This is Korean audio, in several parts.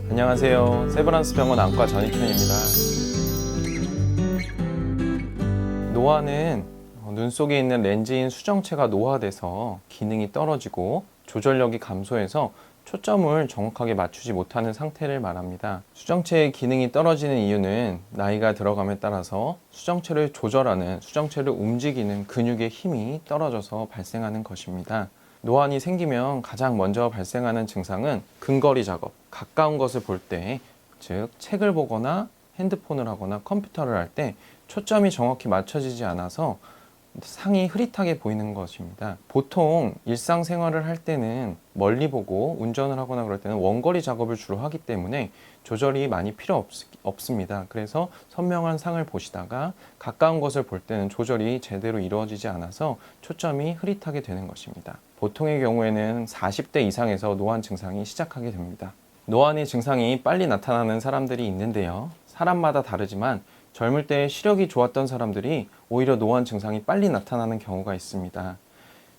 안녕하세요. 세브란스 병원 안과 전익현입니다. 노화는 눈 속에 있는 렌즈인 수정체가 노화돼서 기능이 떨어지고 조절력이 감소해서 초점을 정확하게 맞추지 못하는 상태를 말합니다. 수정체의 기능이 떨어지는 이유는 나이가 들어감에 따라서 수정체를 조절하는, 수정체를 움직이는 근육의 힘이 떨어져서 발생하는 것입니다. 노안이 생기면 가장 먼저 발생하는 증상은 근거리 작업, 가까운 것을 볼 때, 즉 책을 보거나 핸드폰을 하거나 컴퓨터를 할 때 초점이 정확히 맞춰지지 않아서 상이 흐릿하게 보이는 것입니다. 보통 일상생활을 할 때는 멀리 보고 운전을 하거나 그럴 때는 원거리 작업을 주로 하기 때문에 조절이 많이 필요 없습니다. 그래서 선명한 상을 보시다가 가까운 것을 볼 때는 조절이 제대로 이루어지지 않아서 초점이 흐릿하게 되는 것입니다. 보통의 경우에는 40대 이상에서 노안 증상이 시작하게 됩니다. 노안의 증상이 빨리 나타나는 사람들이 있는데요. 사람마다 다르지만 젊을 때 시력이 좋았던 사람들이 오히려 노안 증상이 빨리 나타나는 경우가 있습니다.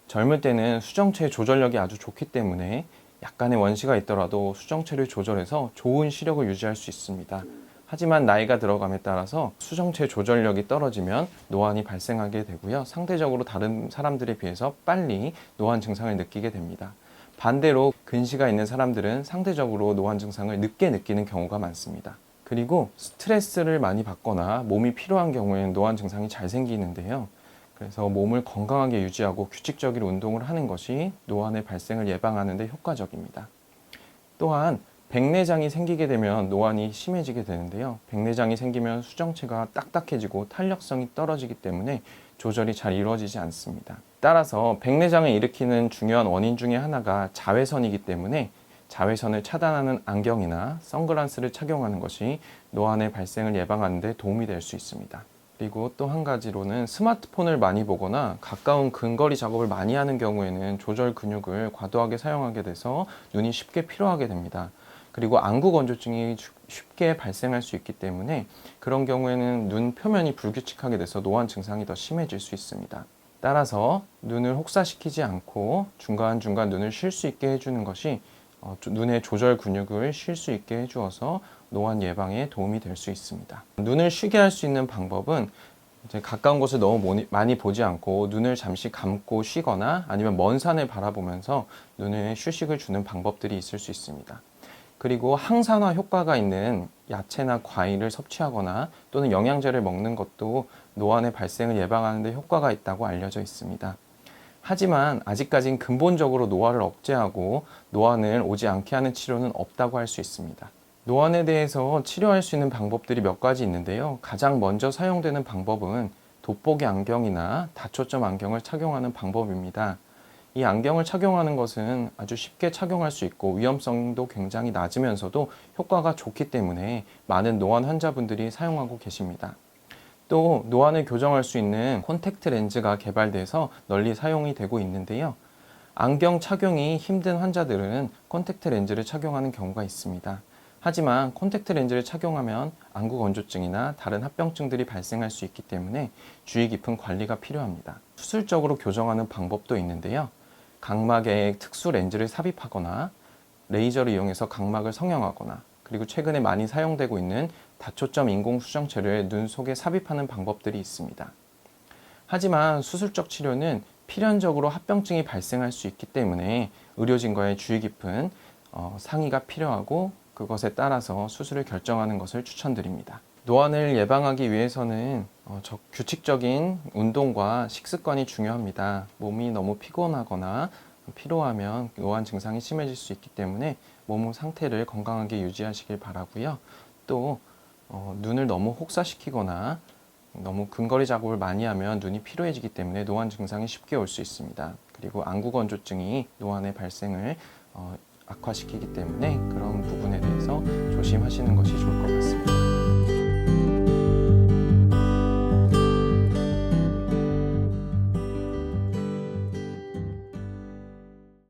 젊을 때는 수정체의 조절력이 아주 좋기 때문에 약간의 원시가 있더라도 수정체를 조절해서 좋은 시력을 유지할 수 있습니다. 하지만 나이가 들어감에 따라서 수정체 조절력이 떨어지면 노안이 발생하게 되고요. 상대적으로 다른 사람들에 비해서 빨리 노안 증상을 느끼게 됩니다. 반대로 근시가 있는 사람들은 상대적으로 노안 증상을 늦게 느끼는 경우가 많습니다. 그리고 스트레스를 많이 받거나 몸이 피로한 경우에는 노안 증상이 잘 생기는데요. 그래서 몸을 건강하게 유지하고 규칙적인 운동을 하는 것이 노안의 발생을 예방하는 데 효과적입니다. 또한 백내장이 생기게 되면 노안이 심해지게 되는데요. 백내장이 생기면 수정체가 딱딱해지고 탄력성이 떨어지기 때문에 조절이 잘 이루어지지 않습니다. 따라서 백내장을 일으키는 중요한 원인 중에 하나가 자외선이기 때문에 자외선을 차단하는 안경이나 선글라스를 착용하는 것이 노안의 발생을 예방하는 데 도움이 될 수 있습니다. 그리고 또 한 가지로는 스마트폰을 많이 보거나 가까운 근거리 작업을 많이 하는 경우에는 조절 근육을 과도하게 사용하게 돼서 눈이 쉽게 피로하게 됩니다. 그리고 안구 건조증이 쉽게 발생할 수 있기 때문에 그런 경우에는 눈 표면이 불규칙하게 돼서 노안 증상이 더 심해질 수 있습니다. 따라서 눈을 혹사시키지 않고 중간중간 눈을 쉴 수 있게 해주는 것이 눈의 조절 근육을 쉴 수 있게 해주어서 노안 예방에 도움이 될 수 있습니다. 눈을 쉬게 할 수 있는 방법은 이제 가까운 곳을 너무 많이 보지 않고 눈을 잠시 감고 쉬거나 아니면 먼 산을 바라보면서 눈에 휴식을 주는 방법들이 있을 수 있습니다. 그리고 항산화 효과가 있는 야채나 과일을 섭취하거나 또는 영양제를 먹는 것도 노안의 발생을 예방하는 데 효과가 있다고 알려져 있습니다. 하지만 아직까진 근본적으로 노화를 억제하고 노안을 오지 않게 하는 치료는 없다고 할 수 있습니다. 노안에 대해서 치료할 수 있는 방법들이 몇 가지 있는데요. 가장 먼저 사용되는 방법은 돋보기 안경이나 다초점 안경을 착용하는 방법입니다. 이 안경을 착용하는 것은 아주 쉽게 착용할 수 있고 위험성도 굉장히 낮으면서도 효과가 좋기 때문에 많은 노안 환자분들이 사용하고 계십니다. 또 노안을 교정할 수 있는 콘택트 렌즈가 개발돼서 널리 사용이 되고 있는데요. 안경 착용이 힘든 환자들은 콘택트 렌즈를 착용하는 경우가 있습니다. 하지만 콘택트 렌즈를 착용하면 안구 건조증이나 다른 합병증들이 발생할 수 있기 때문에 주의 깊은 관리가 필요합니다. 수술적으로 교정하는 방법도 있는데요. 각막에 특수 렌즈를 삽입하거나 레이저를 이용해서 각막을 성형하거나 그리고 최근에 많이 사용되고 있는 다초점 인공 수정체를 눈 속에 삽입하는 방법들이 있습니다. 하지만 수술적 치료는 필연적으로 합병증이 발생할 수 있기 때문에 의료진과의 주의 깊은 상의가 필요하고 그것에 따라서 수술을 결정하는 것을 추천드립니다. 노안을 예방하기 위해서는 규칙적인 운동과 식습관이 중요합니다. 몸이 너무 피곤하거나 피로하면 노안 증상이 심해질 수 있기 때문에 몸 상태를 건강하게 유지하시길 바라고요. 또 눈을 너무 혹사시키거나 너무 근거리 작업을 많이 하면 눈이 피로해지기 때문에 노안 증상이 쉽게 올 수 있습니다. 그리고 안구 건조증이 노안의 발생을 악화시키기 때문에 그런 부분에 대해서 조심하시는 것이 좋을 것 같습니다.